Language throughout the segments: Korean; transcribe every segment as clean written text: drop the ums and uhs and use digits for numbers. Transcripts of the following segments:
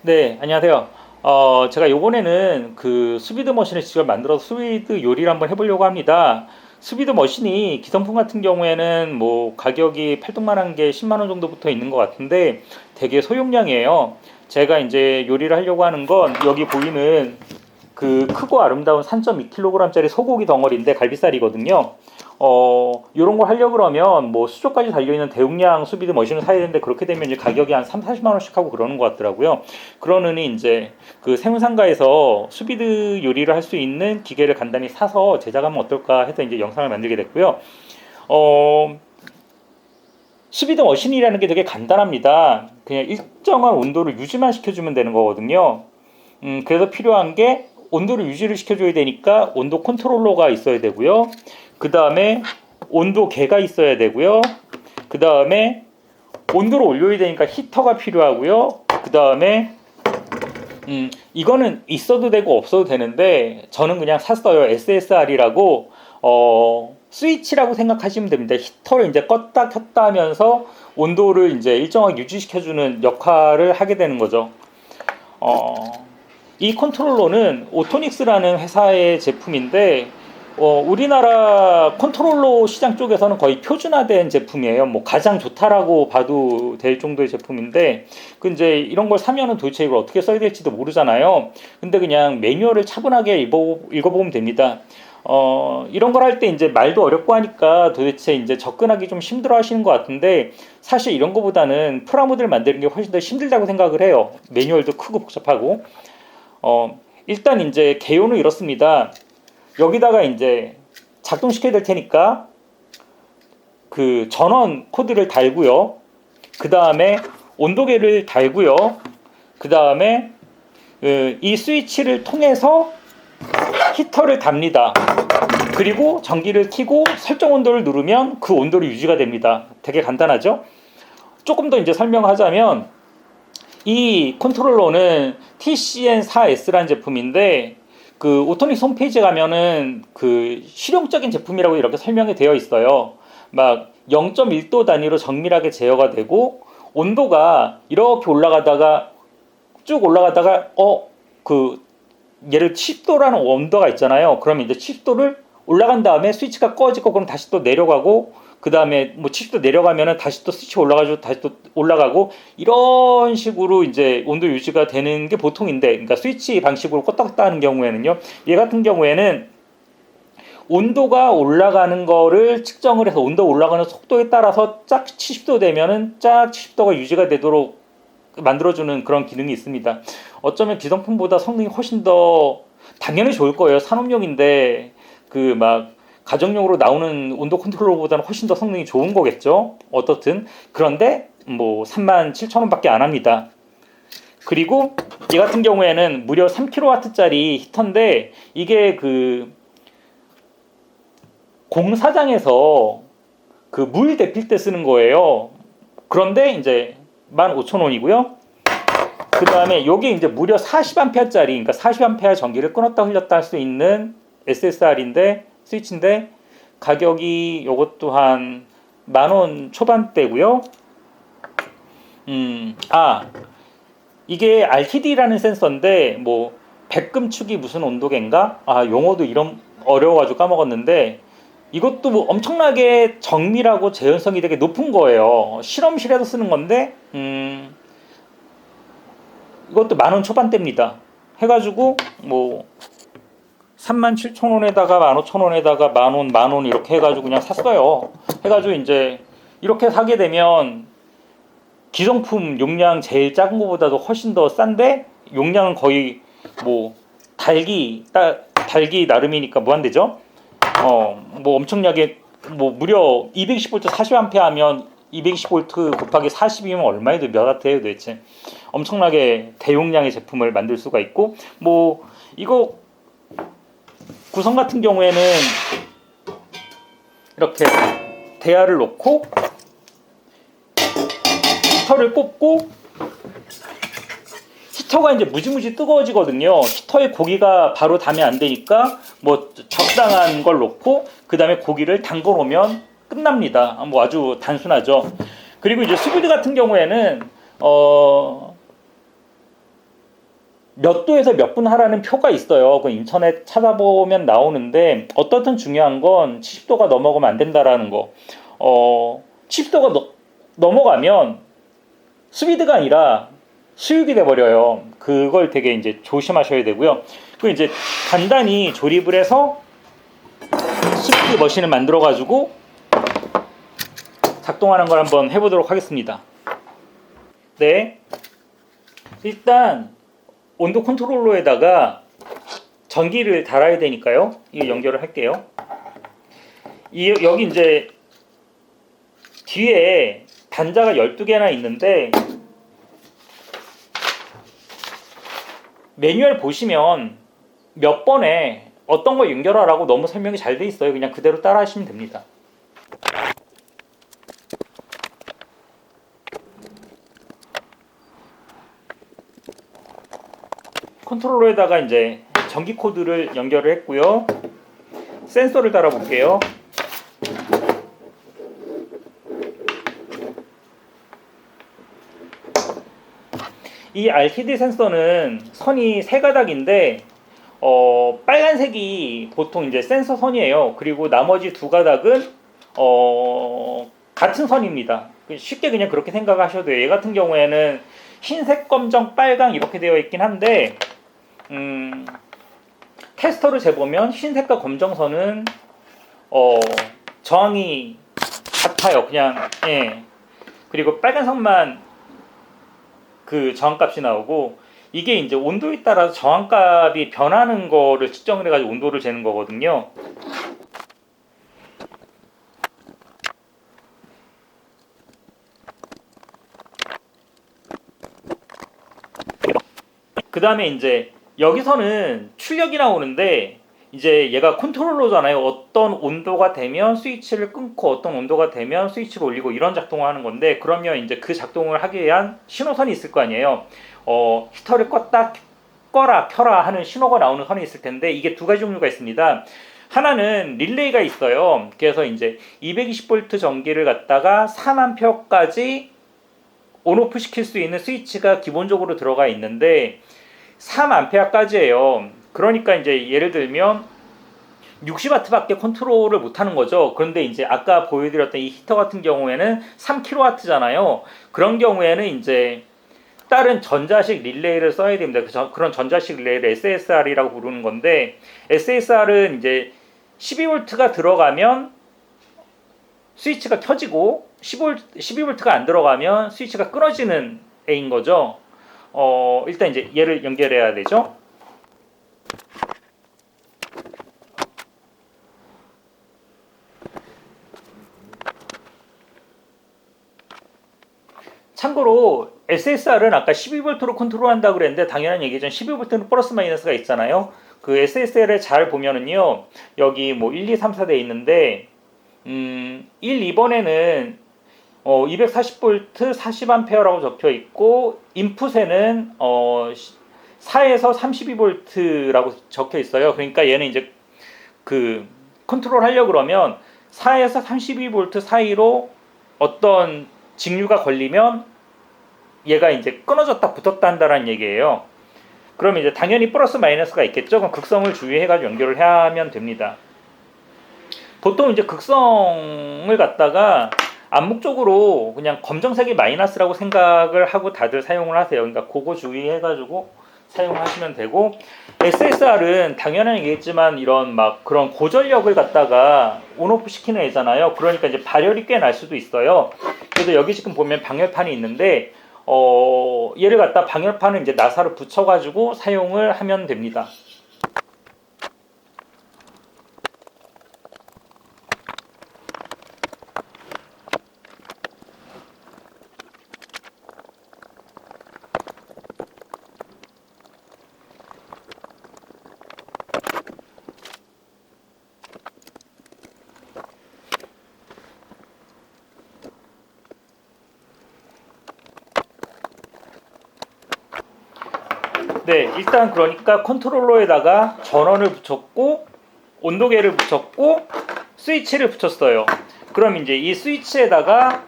네, 안녕하세요. 제가 요번에는 그 수비드 머신을 직접 만들어서 수비드 요리를 한번 해보려고 합니다. 수비드 머신이 기성품 같은 경우에는 뭐 가격이 팔뚝만한 게 10만 원 정도부터 있는 것 같은데 되게 소용량이에요. 제가 이제 요리를 하려고 하는 건 여기 보이는 그 크고 아름다운 3.2kg짜리 소고기 덩어리인데 갈비살이거든요. 요런 걸 하려고 그러면 뭐 수조까지 달려있는 대용량 수비드 머신을 사야 되는데 그렇게 되면 이제 가격이 한 3, 40만 원씩 하고 그러는 것 같더라고요. 그러느니 이제 그 세무상가에서 수비드 요리를 할 수 있는 기계를 간단히 사서 제작하면 어떨까 해서 이제 영상을 만들게 됐고요. 어, 수비드 머신이라는 게 되게 간단합니다. 그냥 일정한 온도를 유지만 시켜주면 되는 거거든요. 그래서 필요한 게 온도를 유지를 시켜줘야 되니까 온도 컨트롤러가 있어야 되고요. 그 다음에 온도계가 있어야 되고요. 그 다음에 온도를 올려야 되니까 히터가 필요하고요. 그 다음에 이거는 있어도 되고 없어도 되는데 저는 그냥 샀어요. SSR이라고 스위치라고 생각하시면 됩니다. 히터를 이제 껐다 켰다 하면서 온도를 이제 일정하게 유지시켜주는 역할을 하게 되는 거죠. 이 컨트롤러는 오토닉스라는 회사의 제품인데 우리나라 컨트롤러 시장 쪽에서는 거의 표준화된 제품이에요. 뭐 가장 좋다라고 봐도 될 정도의 제품인데 그 이제 이런 걸 사면은 도대체 이걸 어떻게 써야 될지도 모르잖아요. 근데 그냥 매뉴얼을 차분하게 읽어보면 됩니다. 이런 걸 할 때 이제 말도 어렵고 하니까 도대체 이제 접근하기 좀 힘들어 하시는 것 같은데 사실 이런 거보다는 프라모델 만드는 게 훨씬 더 힘들다고 생각을 해요. 매뉴얼도 크고 복잡하고. 일단 이제 개요는 이렇습니다. 여기다가 이제 작동시켜야 될 테니까 그 전원 코드를 달고요. 그 다음에 온도계를 달고요. 그 다음에 이 스위치를 통해서 히터를 답니다. 그리고 전기를 켜고 설정 온도를 누르면 그 온도로 유지가 됩니다. 되게 간단하죠? 조금 더 이제 설명하자면 이 컨트롤러는 TCN4S라는 제품인데 그 오토닉스 홈페이지에 가면은 그 실용적인 제품이라고 이렇게 설명이 되어 있어요. 막 0.1도 단위로 정밀하게 제어가 되고 온도가 이렇게 올라가다가 쭉 올라가다가 그 예를 70도라는 온도가 있잖아요. 그러면 이제 70도를 올라간 다음에 스위치가 꺼지고 그럼 다시 또 내려가고 그 다음에 뭐 70도 내려가면은 다시 또 스위치 올라가지고 다시 또 올라가고 이런 식으로 이제 온도 유지가 되는 게 보통인데 그러니까 스위치 방식으로 껐다 켰다 하는 경우에는요. 얘 같은 경우에는 온도가 올라가는 거를 측정을 해서 온도 올라가는 속도에 따라서 짝 70도 되면은 짝 70도가 유지가 되도록 만들어주는 그런 기능이 있습니다. 어쩌면 기성품보다 성능이 훨씬 더 당연히 좋을 거예요. 산업용인데 그 막 가정용으로 나오는 온도 컨트롤러보다는 훨씬 더 성능이 좋은 거겠죠. 어떻든 그런데 뭐 37,000원밖에 안 합니다. 그리고 이 같은 경우에는 무려 3kW짜리 히터인데 이게 그 공사장에서 그 물 데필 때 쓰는 거예요. 그런데 이제 15,000원이고요. 그 다음에 요게 이제 무려 40A짜리, 그러니까 40A 전기를 끊었다 흘렸다 할 수 있는 SSR인데, 스위치인데, 가격이 요것도 한 10,000원 초반대고요. 이게 RTD라는 센서인데, 뭐, 백금축이 무슨 온도계인가? 용어도 이런, 어려워가지고 까먹었는데, 이것도 뭐 엄청나게 정밀하고 재현성이 되게 높은 거예요. 실험실에서 쓰는 건데, 이것도 10,000원 초반대입니다. 해가지고 뭐 37,000원에다가 15,000원에다가 만원 이렇게 해가지고 그냥 샀어요. 해가지고 이제 이렇게 사게 되면 기성품 용량 제일 작은 거보다도 훨씬 더 싼데 용량은 거의 뭐 달기 나름이니까 무한대죠. 뭐 엄청나게 뭐 무려 220V 40A 하면 220V 곱하기 40이면 얼마에도 몇 와트예요 도대체. 엄청나게 대용량의 제품을 만들 수가 있고 뭐 이거 구성 같은 경우에는 이렇게 대야를 놓고 히터를 꽂고 히터가 이제 무지무지 뜨거워지거든요. 히터에 고기가 바로 닿으면 안 되니까 뭐 적당한 걸 놓고 그 다음에 고기를 담궈 놓으면 끝납니다. 뭐 아주 단순하죠. 그리고 이제 수비드 같은 경우에는 몇 도에서 몇 분 하라는 표가 있어요. 그 인터넷 찾아보면 나오는데 어떻든 중요한 건 70도가 넘어가면 안 된다라는 거. 70도가 넘어가면 스비드가 아니라 수육이 돼 버려요. 그걸 되게 이제 조심하셔야 되고요. 그 이제 간단히 조립을 해서 스비드 머신을 만들어 가지고 작동하는 걸 한번 해보도록 하겠습니다. 네, 일단 온도 컨트롤러에다가 전기를 달아야 되니까요. 이거 연결을 할게요. 여기 이제 뒤에 단자가 12개나 있는데 매뉴얼 보시면 몇 번에 어떤 거 연결하라고 너무 설명이 잘 돼 있어요. 그냥 그대로 따라 하시면 됩니다. 컨트롤러에다가 이제 전기 코드를 연결을 했고요. 센서를 달아 볼게요. 이 RTD 센서는 선이 세 가닥인데 빨간색이 보통 이제 센서 선이에요. 그리고 나머지 두 가닥은 같은 선입니다. 쉽게 그냥 그렇게 생각하셔도 돼요. 얘 같은 경우에는 흰색, 검정, 빨강 이렇게 되어 있긴 한데 테스터를 재보면 흰색과 검정선은 저항이 같아요. 그냥 예. 그리고 빨간선만 그 저항값이 나오고 이게 이제 온도에 따라서 저항값이 변하는 거를 측정을 해가지고 온도를 재는 거거든요. 그 다음에 이제 여기서는 출력이 나오는데 이제 얘가 컨트롤러잖아요. 어떤 온도가 되면 스위치를 끊고 어떤 온도가 되면 스위치를 올리고 이런 작동을 하는 건데 그러면 이제 그 작동을 하기 위한 신호선이 있을 거 아니에요. 히터를 꺼라 켜라 하는 신호가 나오는 선이 있을 텐데 이게 두 가지 종류가 있습니다. 하나는 릴레이가 있어요. 그래서 이제 220V 전기를 갖다가 3A까지 온오프 시킬 수 있는 스위치가 기본적으로 들어가 있는데 3A까지예요. 그러니까 이제 예를 들면 60W밖에 컨트롤을 못하는 거죠. 그런데 이제 아까 보여드렸던 이 히터 같은 경우에는 3kW잖아요. 그런 경우에는 이제 다른 전자식 릴레이를 써야 됩니다. 그런 전자식 릴레이를 SSR이라고 부르는 건데 SSR은 이제 12V가 들어가면 스위치가 켜지고 12V가 안 들어가면 스위치가 끊어지는 애인 거죠. 일단 이제 얘를 연결해야 되죠. 참고로 SSR은 아까 12V로 컨트롤한다고 그랬는데 당연한 얘기죠. 12V는 플러스 마이너스가 있잖아요. 그 SSR을 잘 보면은요. 여기 뭐 1, 2, 3, 4대 있는데 1, 2번에는 240V 40A라고 적혀 있고 인풋에는 4에서 32V라고 적혀 있어요. 그러니까 얘는 이제 그 컨트롤 하려고 그러면 4에서 32V 사이로 어떤 직류가 걸리면 얘가 이제 끊어졌다 붙었다 한다는 얘기예요. 그러면 이제 당연히 플러스 마이너스가 있겠죠. 그럼 극성을 주의해가지고 연결을 해야 하면 됩니다. 보통 이제 극성을 갖다가 암묵적으로 그냥 검정색이 마이너스라고 생각을 하고 다들 사용을 하세요. 그러니까 그거 주의해가지고 사용하시면 되고 SSR은 당연한 얘기겠지만 이런 막 그런 고전력을 갖다가 온오프 시키는 애잖아요. 그러니까 이제 발열이 꽤 날 수도 있어요. 그래서 여기 지금 보면 방열판이 있는데 얘를 갖다 방열판을 이제 나사를 붙여가지고 사용을 하면 됩니다. 네, 일단 그러니까 컨트롤러에다가 전원을 붙였고 온도계를 붙였고 스위치를 붙였어요. 그럼 이제 이 스위치에다가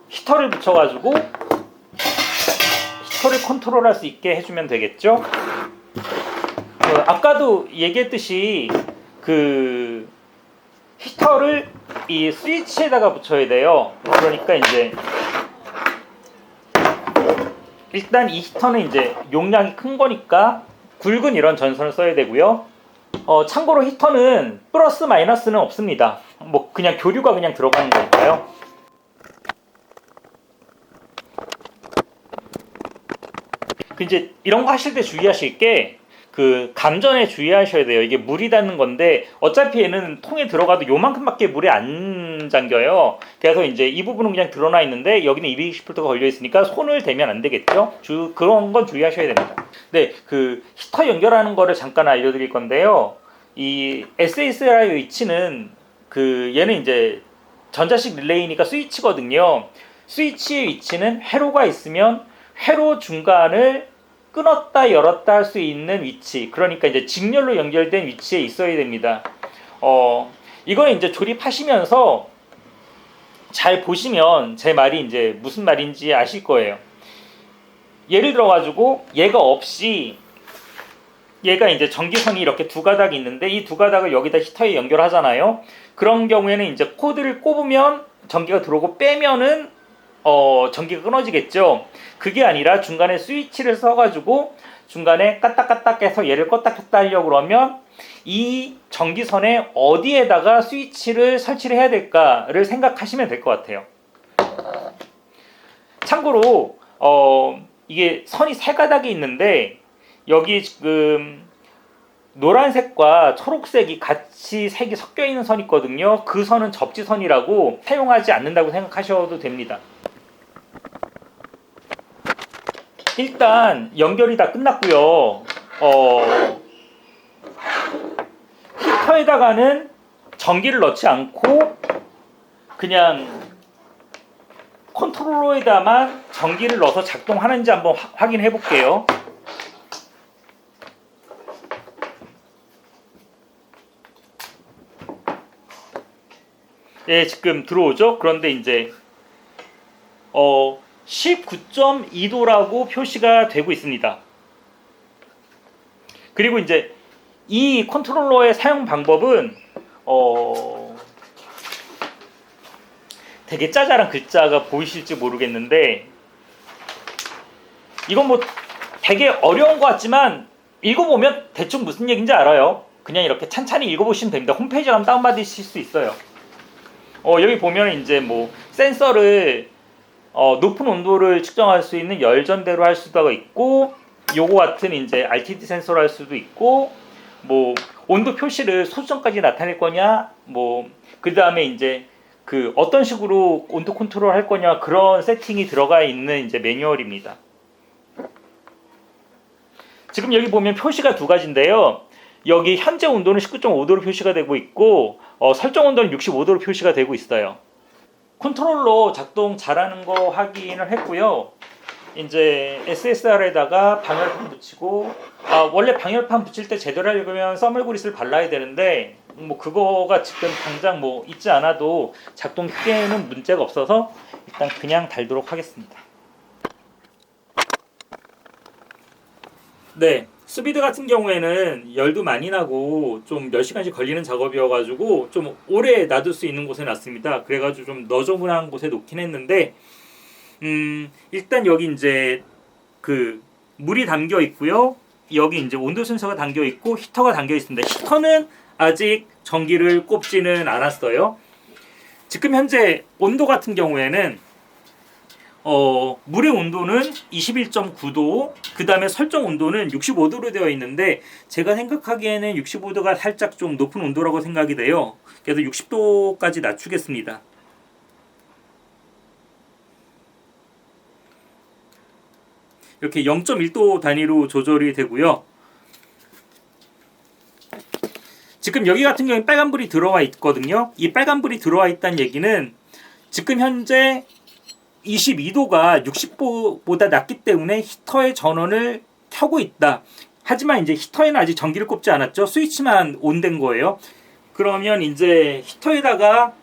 히터를 붙여가지고 히터를 컨트롤할 수 있게 해주면 되겠죠. 아까도 얘기했듯이 그 히터를 이 스위치에다가 붙여야 돼요. 그러니까 이제 일단 이 히터는 이제 용량이 큰 거니까 굵은 이런 전선을 써야 되고요. 참고로 히터는 플러스 마이너스는 없습니다. 뭐 그냥 교류가 그냥 들어가는 거니까요. 이제 이런 거 하실 때 주의하실 게 그 감전에 주의하셔야 돼요. 이게 물이 닿는 건데 어차피 얘는 통에 들어가도 요만큼밖에 물에 안 잠겨요. 그래서 이제 이 부분은 그냥 드러나 있는데 여기는 220V가 걸려 있으니까 손을 대면 안 되겠죠. 그런 건 주의하셔야 됩니다. 네, 그 히터 연결하는 거를 잠깐 알려드릴 건데요. 이 SSR의 위치는 그 얘는 이제 전자식 릴레이니까 스위치거든요. 스위치의 위치는 회로가 있으면 회로 중간을 끊었다 열었다 할 수 있는 위치, 그러니까 이제 직렬로 연결된 위치에 있어야 됩니다. 이거는 이제 조립하시면서 잘 보시면 제 말이 이제 무슨 말인지 아실 거예요. 예를 들어 가지고 얘가 없이 얘가 이제 전기선이 이렇게 두 가닥이 있는데 이 두 가닥을 여기다 히터에 연결하잖아요. 그런 경우에는 이제 코드를 꼽으면 전기가 들어오고 빼면은 전기가 끊어지겠죠. 그게 아니라 중간에 스위치를 써가지고 중간에 까딱까딱 해서 얘를 껐다 켰다 하려고 그러면 이 전기선에 어디에다가 스위치를 설치를 해야 될까를 생각하시면 될 것 같아요. 참고로 이게 선이 세 가닥이 있는데 여기 지금 노란색과 초록색이 같이 색이 섞여 있는 선이 있거든요. 그 선은 접지선이라고 사용하지 않는다고 생각하셔도 됩니다. 일단 연결이 다 끝났고요. 히터에다가는 전기를 넣지 않고 그냥 컨트롤러에다만 전기를 넣어서 작동하는지 한번 확인해 볼게요. 예, 지금 들어오죠? 그런데 이제 19.2도라고 표시가 되고 있습니다. 그리고 이제 이 컨트롤러의 사용 방법은 되게 짜잘한 글자가 보이실지 모르겠는데 이건 뭐 되게 어려운 것 같지만 읽어보면 대충 무슨 얘기인지 알아요. 그냥 이렇게 찬찬히 읽어보시면 됩니다. 홈페이지 가면 다운받으실 수 있어요. 여기 보면 이제 뭐 센서를 높은 온도를 측정할 수 있는 열전대로 할 수도 있고 요거 같은 이제 RTD 센서로 할 수도 있고 뭐 온도 표시를 소수점까지 나타낼 거냐 뭐 그 다음에 이제 그 어떤 식으로 온도 컨트롤 할 거냐 그런 세팅이 들어가 있는 이제 매뉴얼입니다. 지금 여기 보면 표시가 두 가지인데요. 여기 현재 온도는 19.5도로 표시가 되고 있고 설정 온도는 65도로 표시가 되고 있어요. 컨트롤러 작동 잘하는 거 확인을 했고요. 이제 SSR에다가 방열판 붙이고 원래 방열판 붙일 때 제대로 하려면 써멀그릿을 발라야 되는데 뭐 그거가 지금 당장 뭐 있지 않아도 작동 크기에는 문제가 없어서 일단 그냥 달도록 하겠습니다. 네, 스비드 같은 경우에는 열도 많이 나고 좀 몇 시간씩 걸리는 작업이어가지고 좀 오래 놔둘 수 있는 곳에 놨습니다. 그래가지고 좀 너저분한 곳에 놓긴 했는데 일단 여기 이제 그 물이 담겨 있고요. 여기 이제 온도 센서가 담겨 있고 히터가 담겨 있습니다. 히터는 아직 전기를 꼽지는 않았어요. 지금 현재 온도 같은 경우에는 물의 온도는 21.9도, 그 다음에 설정 온도는 65도로 되어 있는데 제가 생각하기에는 65도가 살짝 좀 높은 온도라고 생각이 돼요. 그래서 60도까지 낮추겠습니다. 이렇게 0.1도 단위로 조절이 되고요. 지금 여기 같은 경우에 빨간불이 들어와 있거든요. 이 빨간불이 들어와 있다는 얘기는 지금 현재 22도가 60도보다 낮기 때문에 히터의 전원을 켜고 있다. 하지만 이제 히터에는 아직 전기를 꼽지 않았죠. 스위치만 온된 거예요. 그러면 이제 히터에다가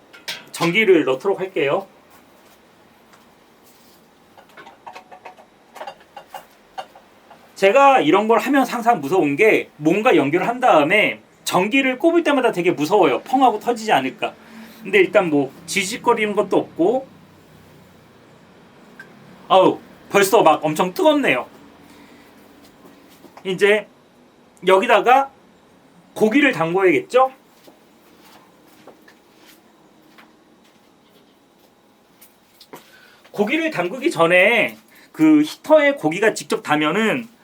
전기를 넣도록 할게요. 제가 이런 걸 하면 항상 무서운 게 뭔가 연결을 한 다음에 전기를 꼽을 때마다 되게 무서워요. 펑 하고 터지지 않을까. 근데 일단 뭐 지직거리는 것도 없고, 아우 벌써 막 엄청 뜨겁네요. 이제 여기다가 고기를 담궈야겠죠? 고기를 담그기 전에 그 히터에 고기가 직접 닿으면은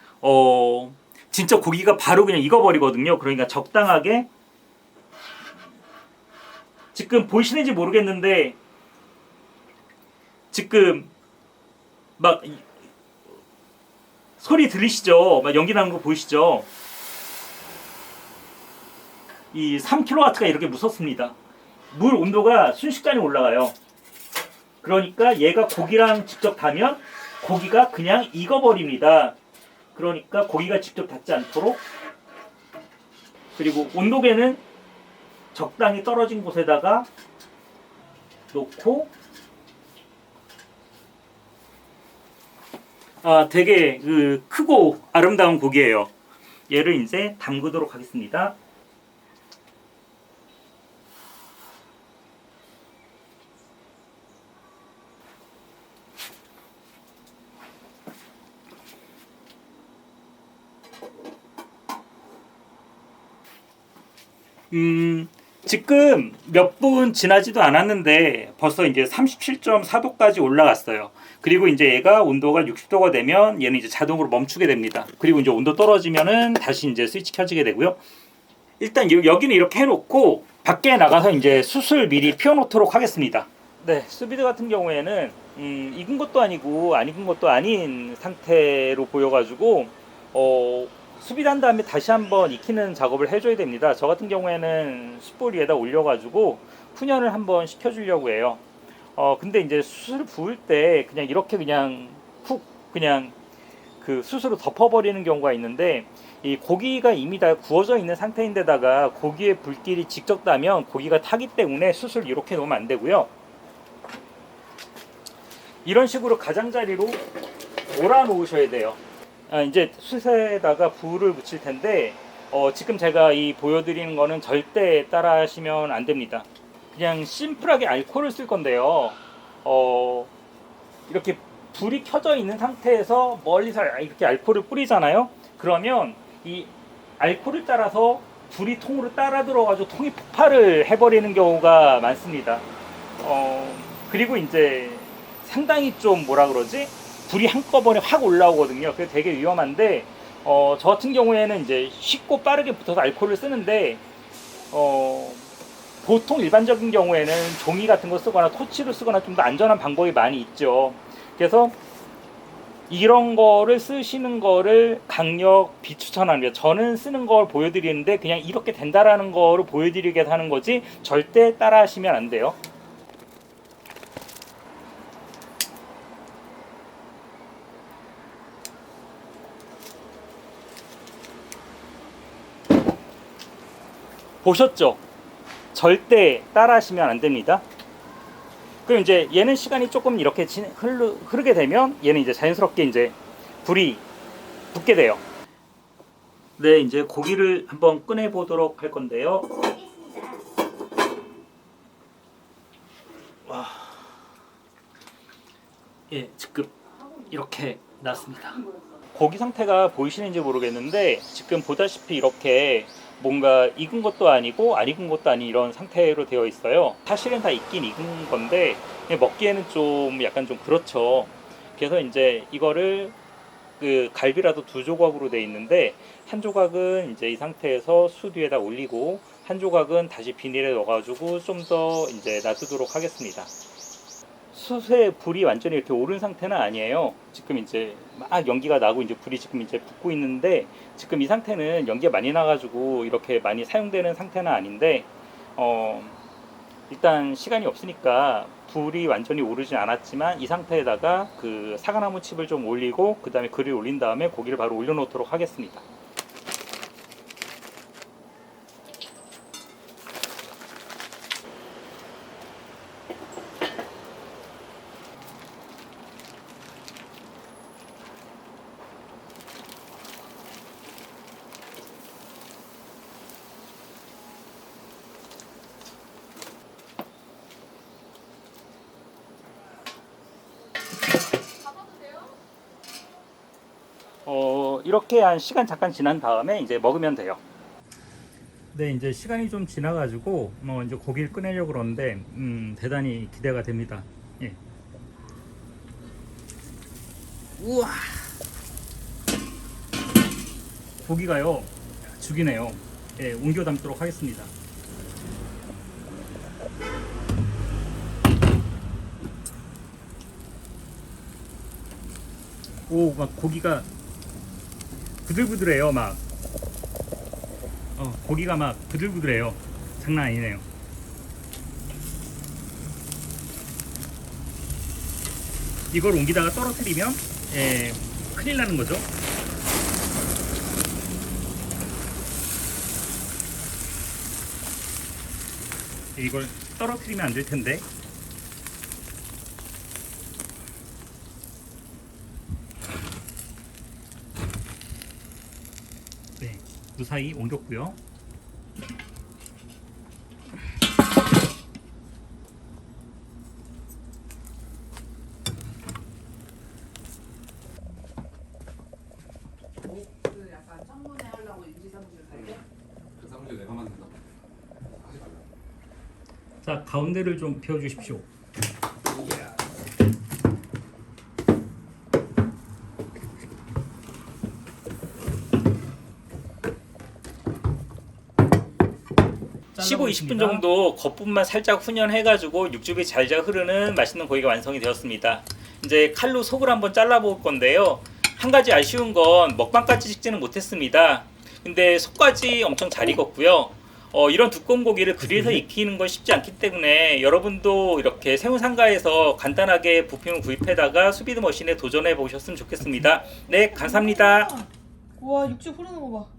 진짜 고기가 바로 그냥 익어버리거든요. 그러니까 적당하게, 지금 보이시는지 모르겠는데 지금 막 소리 들리시죠? 막 연기 나는 거 보이시죠? 이 3kW가 이렇게 무섭습니다. 물 온도가 순식간에 올라가요. 그러니까 얘가 고기랑 직접 닿으면 고기가 그냥 익어버립니다. 그러니까 고기가 직접 닿지 않도록, 그리고 온도계는 적당히 떨어진 곳에다가 놓고, 되게 크고 아름다운 고기예요. 얘를 이제 담그도록 하겠습니다. 지금 몇 분 지나지도 않았는데 벌써 이제 37.4도까지 올라갔어요. 그리고 이제 얘가 온도가 60도가 되면 얘는 이제 자동으로 멈추게 됩니다. 그리고 이제 온도 떨어지면은 다시 이제 스위치 켜지게 되고요. 일단 여기는 이렇게 해놓고 밖에 나가서 이제 숯을 미리 피워놓도록 하겠습니다. 네, 수비드 같은 경우에는 익은 것도 아니고 안 익은 것도 아닌 상태로 보여가지고 수비한 다음에 다시 한번 익히는 작업을 해줘야 됩니다. 저 같은 경우에는 숯불 위에다 올려가지고 훈연을 한번 시켜주려고 해요. 근데 이제 숯을 부을 때 그냥 이렇게 그냥 푹 그냥 그 숯으로 덮어버리는 경우가 있는데, 이 고기가 이미 다 구워져 있는 상태인데다가 고기의 불길이 직접 나면 고기가 타기 때문에 숯을 이렇게 놓으면 안 되고요. 이런 식으로 가장자리로 몰아 놓으셔야 돼요. 이제 숯에다가 불을 붙일 텐데 지금 제가 이 보여드리는 거는 절대 따라 하시면 안 됩니다. 그냥 심플하게 알코올을 쓸 건데요. 이렇게 불이 켜져 있는 상태에서 멀리서 이렇게 알코올을 뿌리잖아요. 그러면 이 알코올을 따라서 불이 통으로 따라 들어가지고 통이 폭발을 해버리는 경우가 많습니다. 그리고 이제 상당히 좀 뭐라 그러지? 불이 한꺼번에 확 올라오거든요. 그래서 되게 위험한데, 저 같은 경우에는 이제 쉽고 빠르게 붙어서 알코올을 쓰는데, 보통 일반적인 경우에는 종이 같은 거 쓰거나 토치로 쓰거나 좀 더 안전한 방법이 많이 있죠. 그래서 이런 거를 쓰시는 거를 강력 비추천합니다. 저는 쓰는 걸 보여드리는데 그냥 이렇게 된다라는 거를 보여드리게 하는 거지 절대 따라 하시면 안 돼요. 보셨죠? 절대 따라 하시면 안 됩니다. 그럼 이제 얘는 시간이 조금 이렇게 흐르게 되면 얘는 이제 자연스럽게 이제 불이 붙게 돼요. 네, 이제 고기를 한번 꺼내 보도록 할 건데요. 와, 예, 지금 이렇게 났습니다. 고기 상태가 보이시는지 모르겠는데 지금 보다시피 이렇게 뭔가 익은 것도 아니고 안 익은 것도 아닌 이런 상태로 되어 있어요. 사실은 다 익긴 익은 건데 먹기에는 좀 약간 좀 그렇죠. 그래서 이제 이거를 그 갈비라도 두 조각으로 되어 있는데 한 조각은 이제 이 상태에서 숯 위에다 올리고 한 조각은 다시 비닐에 넣어가지고 좀 더 이제 놔두도록 하겠습니다. 숯의 불이 완전히 이렇게 오른 상태는 아니에요. 지금 이제 막 연기가 나고 이제 불이 지금 이제 붙고 있는데 지금 이 상태는 연기가 많이 나가지고 이렇게 많이 사용되는 상태는 아닌데 일단 시간이 없으니까 불이 완전히 오르진 않았지만 이 상태에다가 그 사과나무 칩을 좀 올리고 그 다음에 그릴 올린 다음에 고기를 바로 올려놓도록 하겠습니다. 이렇게 한 시간 잠깐 지난 다음에 이제 먹으면 돼요. 네, 이제 시간이 좀 지나가지고 이제 고기를 꺼내려고 그러는데 대단히 기대가 됩니다. 예. 우와, 고기가요 죽이네요. 예, 옮겨 담도록 하겠습니다. 오, 막 고기가 부들부들해요. 막 고기가 막 부들부들해요. 장난 아니네요. 이걸 옮기다가 떨어뜨리면 큰일 나는 거죠. 이걸 떨어뜨리면 안 될 텐데. 네, 무사히 옮겼고요. 그 약간 청문회 하려고 임시사무실 갈 때? 그 사무실 내가 만든다. 하지 말라. 자, 가운데를 좀 비워 주십시오. (15, 20분) 정도 겉부분만 살짝 훈연해가지고 육즙이 잘잘 흐르는 맛있는 고기가 완성이 되었습니다. 이제 칼로 속을 한번 잘라볼 건데요. 한 가지 아쉬운 건 먹방까지 찍지는 못했습니다. 근데 속까지 엄청 잘 익었고요. 이런 두꺼운 고기를 그릴에서 익히는 건 쉽지 않기 때문에 여러분도 이렇게 새우상가에서 간단하게 부품을 구입해다가 수비드 머신에 도전해 보셨으면 좋겠습니다. 네, 감사합니다. 와 육즙 흐르는 거 봐.